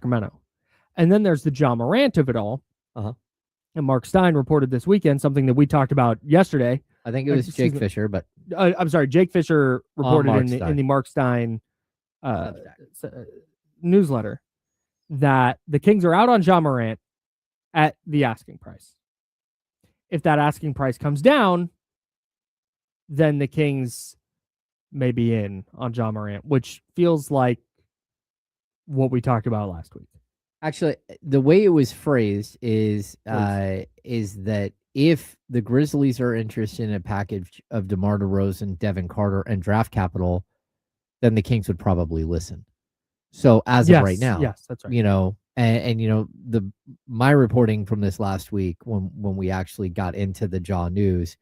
Sacramento. And then there's the Ja Morant of it all. Uh-huh. And Mark Stein reported this weekend something that we talked about yesterday. I think it was Jake Fisher, but I'm sorry, Jake Fisher reported in the Mark Stein newsletter that the Kings are out on Ja Morant at the asking price. If that asking price comes down, then the Kings may be in on Ja Morant, which feels like what we talked about last week. Actually, the way it was phrased is that if the Grizzlies are interested in a package of DeMar DeRozan, Devin Carter, and draft capital, then the Kings would probably listen. So as of right now, yes, that's right. You know, and you know, my reporting from this last week when we actually got into the Ja news,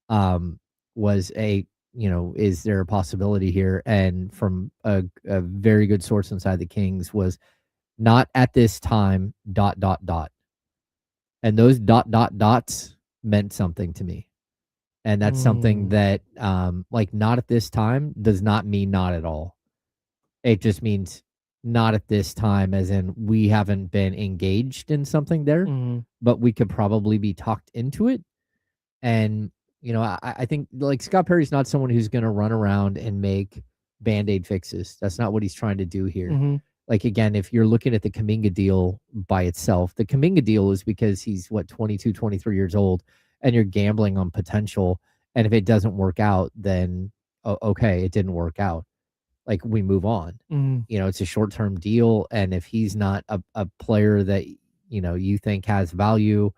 was is there a possibility here? And from a very good source inside the Kings was not at this time, ... And those ... meant something to me. And that's something that, not at this time does not mean not at all. It just means not at this time, as in we haven't been engaged in something there, but we could probably be talked into it. And, I think Scott Perry's not someone who's going to run around and make Band-Aid fixes. That's not what he's trying to do here. Again, if you're looking at the Kuminga deal by itself, the Kuminga deal is because he's 22, 23 years old, and you're gambling on potential. And if it doesn't work out, then okay, it didn't work out. We move on. It's a short-term deal. And if he's not a player that, you think has value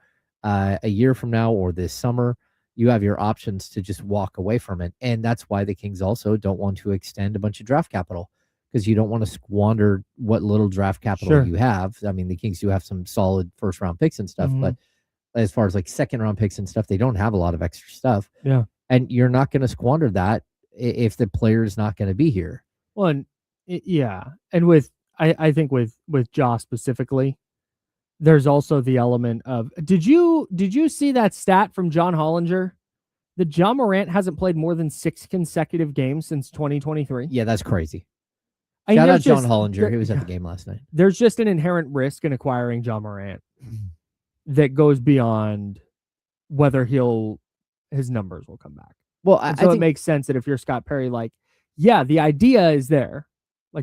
a year from now or this summer, you have your options to just walk away from it. And that's why the Kings also don't want to extend a bunch of draft capital, because you don't want to squander what little draft capital you have. I mean, the Kings do have some solid first-round picks and stuff, but as far as second-round picks and stuff, they don't have a lot of extra stuff. Yeah. And you're not going to squander that if the player is not going to be here. Well, and I think with Ja specifically, there's also the element of did you see that stat from John Hollinger that Ja Morant hasn't played more than 6 consecutive games since 2023? Yeah, that's crazy. Shout out John Hollinger. He was at the game last night. There's just an inherent risk in acquiring Ja Morant that goes beyond whether his numbers will come back. Well, I think it makes sense that if you're Scott Perry, the idea is there.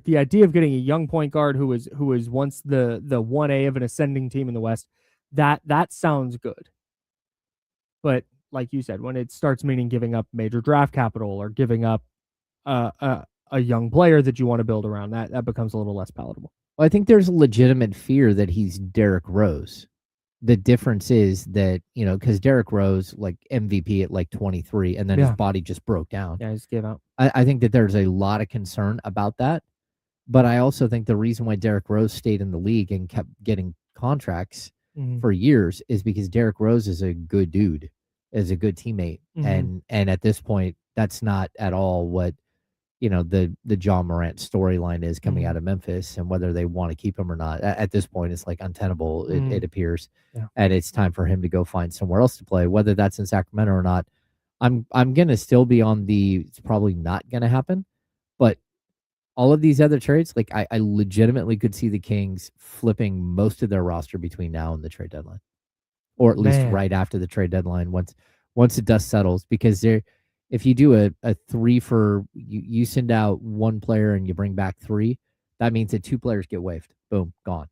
The idea of getting a young point guard who was once the 1A of an ascending team in the West, that sounds good. But like you said, when it starts meaning giving up major draft capital or giving up a young player that you want to build around, that becomes a little less palatable. Well, I think there's a legitimate fear that he's Derrick Rose. The difference is that, because Derrick Rose, MVP at 23, and then his body just broke down. Yeah, he just gave out. I think that there's a lot of concern about that. But I also think the reason why Derrick Rose stayed in the league and kept getting contracts for years is because Derrick Rose is a good dude, is a good teammate. And at this point, that's not at all what, the Ja Morant storyline is coming out of Memphis, and whether they want to keep him or not. At this point, it's untenable, it appears. Yeah. And it's time for him to go find somewhere else to play, whether that's in Sacramento or not. I'm going to still be on it's probably not going to happen. But all of these other trades, I legitimately could see the Kings flipping most of their roster between now and the trade deadline, or at least right after the trade deadline, once the dust settles. Because if you do a 3 for you send out 1 player and you bring back 3, that means that 2 players get waived. Boom, gone.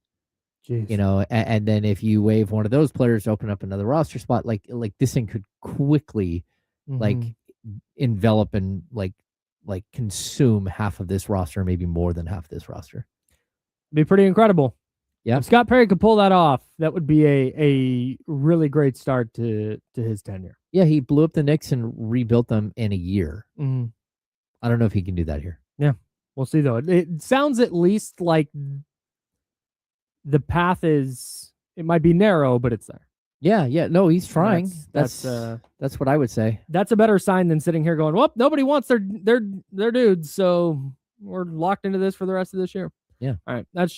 Jeez. And then if you waive one of those players to open up another roster spot, this thing could quickly envelop and consume half of this roster, maybe more than half this roster. Be pretty incredible. Yeah. If Scott Perry could pull that off, that would be a really great start to his tenure. Yeah, he blew up the Knicks and rebuilt them in a year. I don't know if he can do that here. Yeah, we'll see though. It sounds at least like the path it might be narrow, but it's there. Yeah. No, he's trying. That's what I would say. That's a better sign than sitting here going, well, nobody wants their dudes, so we're locked into this for the rest of this year. Yeah. All right. That's